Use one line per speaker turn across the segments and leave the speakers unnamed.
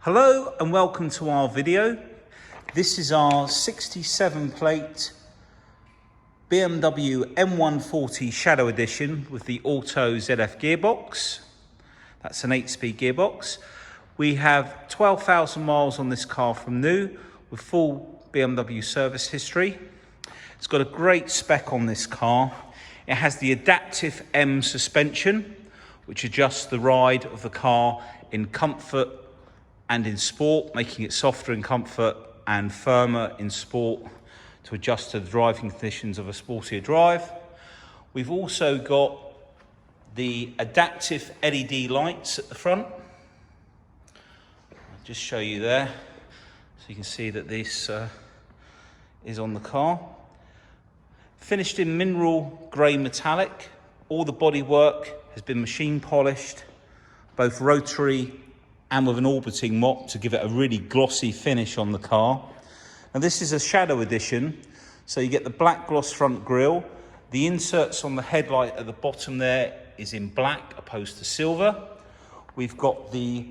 Hello and welcome to our video. This is our 67 plate BMW M140 Shadow Edition with the Auto ZF gearbox. That's an 8-speed gearbox. We have 12,000 miles on this car from new with full BMW service history. It's got a great spec on this car. It has the adaptive M suspension, which adjusts the ride of the car in comfort and in sport, making it softer in comfort and firmer in sport to adjust to the driving conditions of a sportier drive. We've also got the adaptive LED lights at the front. I'll just show you there so you can see that this is on the car. Finished in mineral grey metallic. All the bodywork has been machine polished, both rotary and with an orbiting mop to give it a really glossy finish on the car. Now this is a Shadow Edition, so you get the black gloss front grille. The inserts on the headlight at the bottom there is in black opposed to silver. We've got the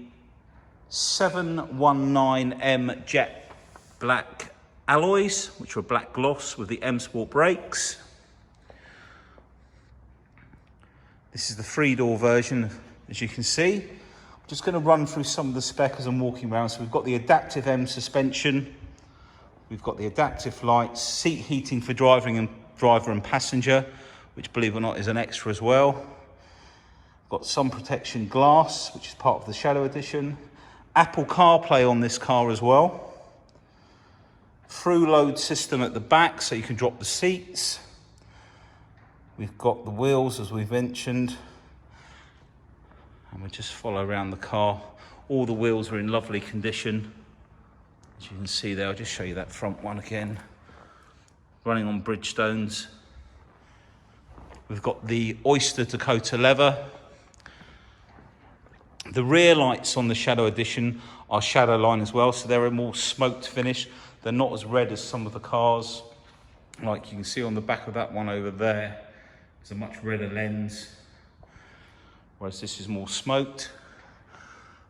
719M jet black alloys, which are black gloss with the M Sport brakes. This is the 3-door version, as you can see. I'm just going to run through some of the spec as I'm walking around. So we've got the adaptive M suspension. We've got the adaptive lights, seat heating for driver and passenger, which, believe it or not, is an extra as well. Got sun protection glass, which is part of the Shadow Edition. Apple CarPlay on this car as well. Through load system at the back, so you can drop the seats. We've got the wheels, as we've mentioned. And we'll just follow around the car. All the wheels are in lovely condition. As you can see there, I'll just show you that front one again. Running on Bridgestones. We've got the Oyster Dakota leather. The rear lights on the Shadow Edition are Shadow Line as well, so they're a more smoked finish. They're not as red as some of the cars. Like you can see on the back of that one over there, there's a much redder lens, whereas this is more smoked.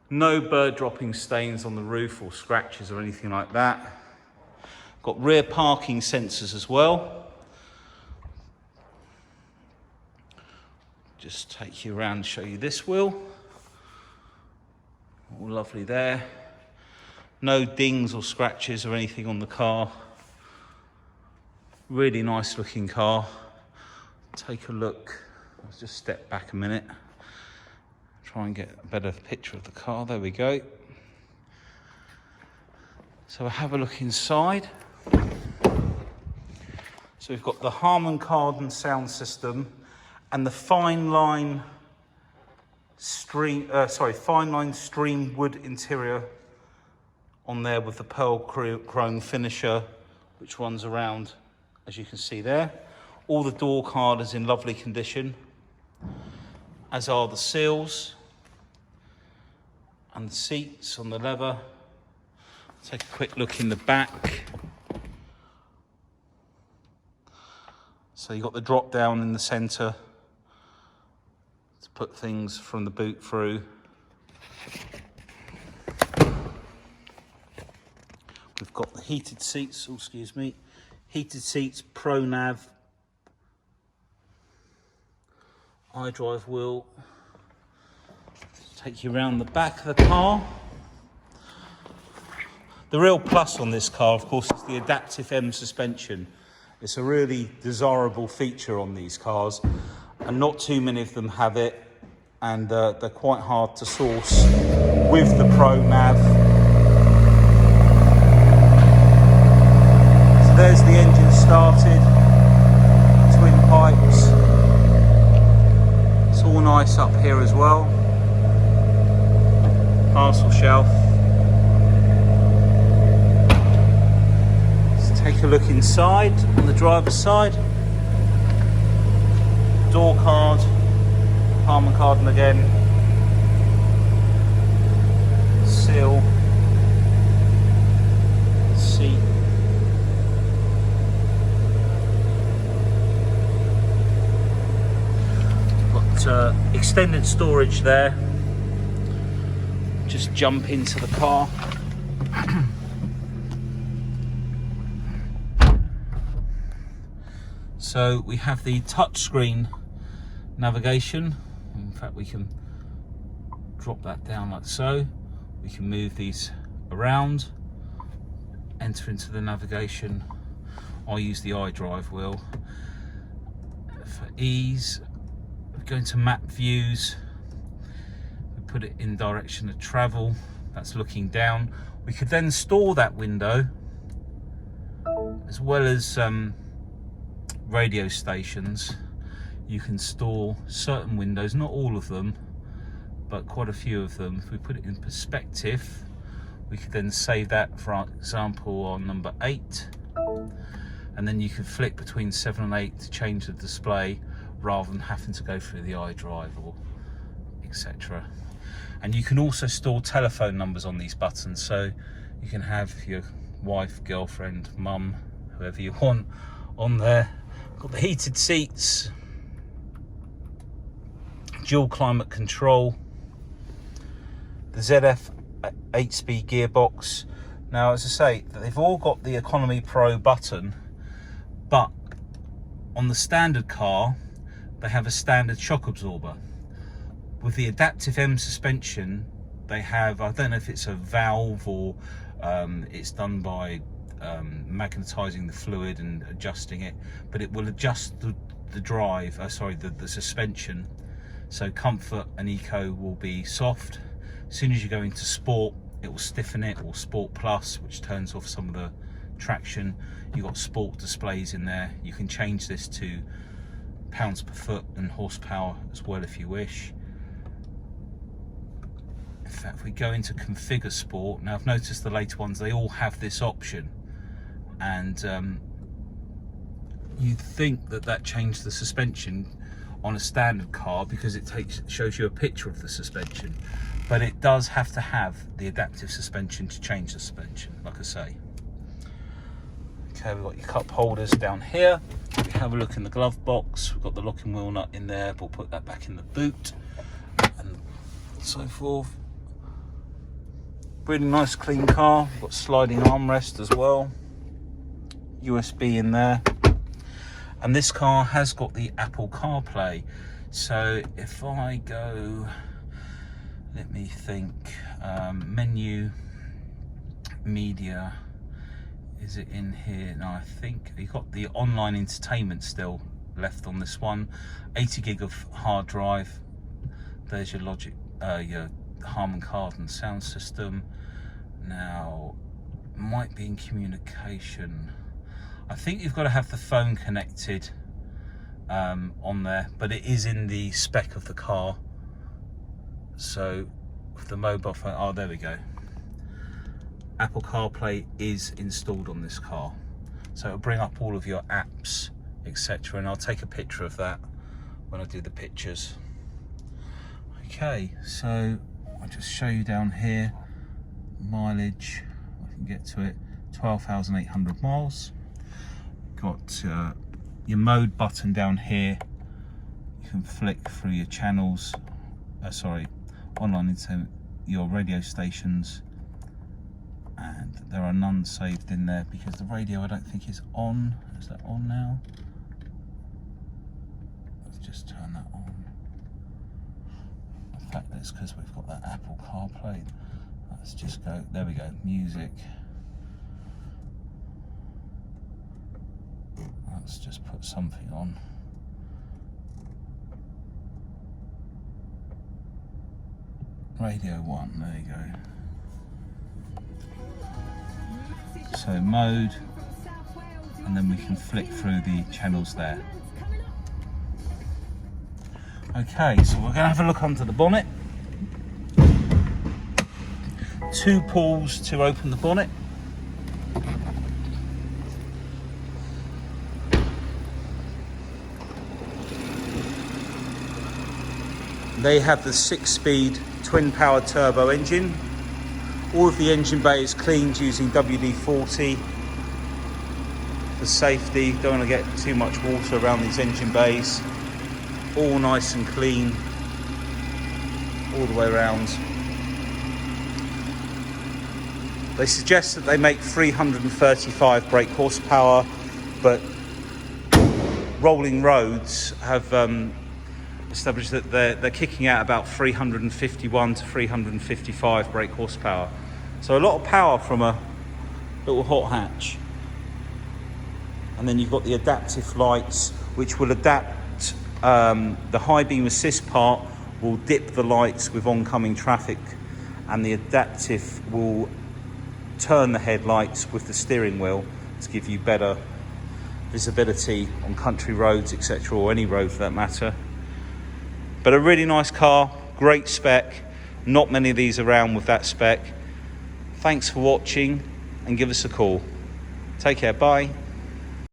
No bird dropping stains on the roof or scratches or anything like that. Got rear parking sensors as well. Just take you around and show you this wheel. All lovely there. No dings or scratches or anything on the car. Really nice looking car. Take a look. Let's just step back a minute. Try and get a better picture of the car. There we go. So we'll have a look inside. So we've got the Harman Kardon sound system and the fine line stream wood interior on there with the pearl chrome finisher, which runs around, as you can see there. All the door card is in lovely condition, as are the seals and the seats on the leather. Take a quick look in the back. So you've got the drop down in the centre to put things from the boot through. We've got the heated seats, heated seats, Pro Nav, iDrive wheel. Take you around the back of the car. The real plus on this car, of course, is the adaptive M suspension. It's a really desirable feature on these cars, and not too many of them have it, and they're quite hard to source with the Pro Nav. So there's the engine started, twin pipes. It's all nice up here as well. Parcel shelf. Let's take a look inside on the driver's side. Door card, Harman Kardon again. Seal. Seat. Got extended storage there. just jump into the car. So we have the touchscreen navigation. In fact, we can drop that down like so. We can move these around, enter into the navigation. I use the iDrive wheel for ease. We go into map views. We put it in direction of travel. That's looking down. We could then store that window as well as radio stations. You can store certain windows, not all of them, but quite a few of them. If we put it in perspective, we could then save that, for example, on number 8, and then you can flick between 7 and 8 to change the display rather than having to go through the iDrive or etc. And you can also store telephone numbers on these buttons, so you can have your wife, girlfriend, mum, whoever you want on there. Got the heated seats, dual climate control, the ZF 8-speed gearbox. Now, as I say, they've all got the Economy Pro button, but on the standard car they have a standard shock absorber. With the adaptive M suspension, they have, I don't know if it's a valve or it's done by magnetizing the fluid and adjusting it, but it will adjust the drive, the suspension, so comfort and eco will be soft. As soon as you go into sport, it will stiffen it, or sport plus, which turns off some of the traction. You've got sport displays in there. You can change this to pounds per foot and horsepower as well if you wish. In fact, if we go into configure sport, now I've noticed the later ones, they all have this option, and you'd think that changed the suspension on a standard car because it shows you a picture of the suspension, but it does have to have the adaptive suspension to change the suspension, like I say. Okay, we've got your cup holders down here. We have a look in the glove box. We've got the locking wheel nut in there, but we'll put that back in the boot and so forth. Really nice clean car. We've got sliding armrest as well, USB in there, and this car has got the Apple CarPlay. So if I go, let me think, menu, media, is it in here? No, I think you've got the online entertainment still left on this one. 80 gig of hard drive. There's your Logic, your Harman Kardon sound system. Now, might be in communication. I think you've got to have the phone connected on there, but it is in the spec of the car. So with the mobile phone, oh, there we go. Apple CarPlay is installed on this car, so it'll bring up all of your apps, etc. And I'll take a picture of that when I do the pictures. Okay, so I'll just show you down here, mileage, I can get to it, 12,800 miles. Got your mode button down here. You can flick through your channels, online into your radio stations, and there are none saved in there because the radio I don't think is on. Is that on now? Let's just turn that on. In fact, that's because we've got that Apple CarPlay. Let's just go, there we go, music. Let's just put something on. Radio 1, there you go. So mode, and then we can flick through the channels there. Okay, so we're going to have a look under the bonnet. 2 pulls to open the bonnet. They have the 6-speed twin-powered turbo engine. All of the engine bay is cleaned using WD-40 for safety. Don't want to get too much water around these engine bays. All nice and clean all the way around. They suggest that they make 335 brake horsepower, but Rolling Roads have established that they're kicking out about 351 to 355 brake horsepower. So a lot of power from a little hot hatch. And then you've got the adaptive lights, which will adapt. The high beam assist part will dip the lights with oncoming traffic, and the adaptive will turn the headlights with the steering wheel to give you better visibility on country roads, etc., or any road for that matter. But a really nice car, great spec. Not many of these around with that spec. Thanks for watching, and give us a call. Take care, bye.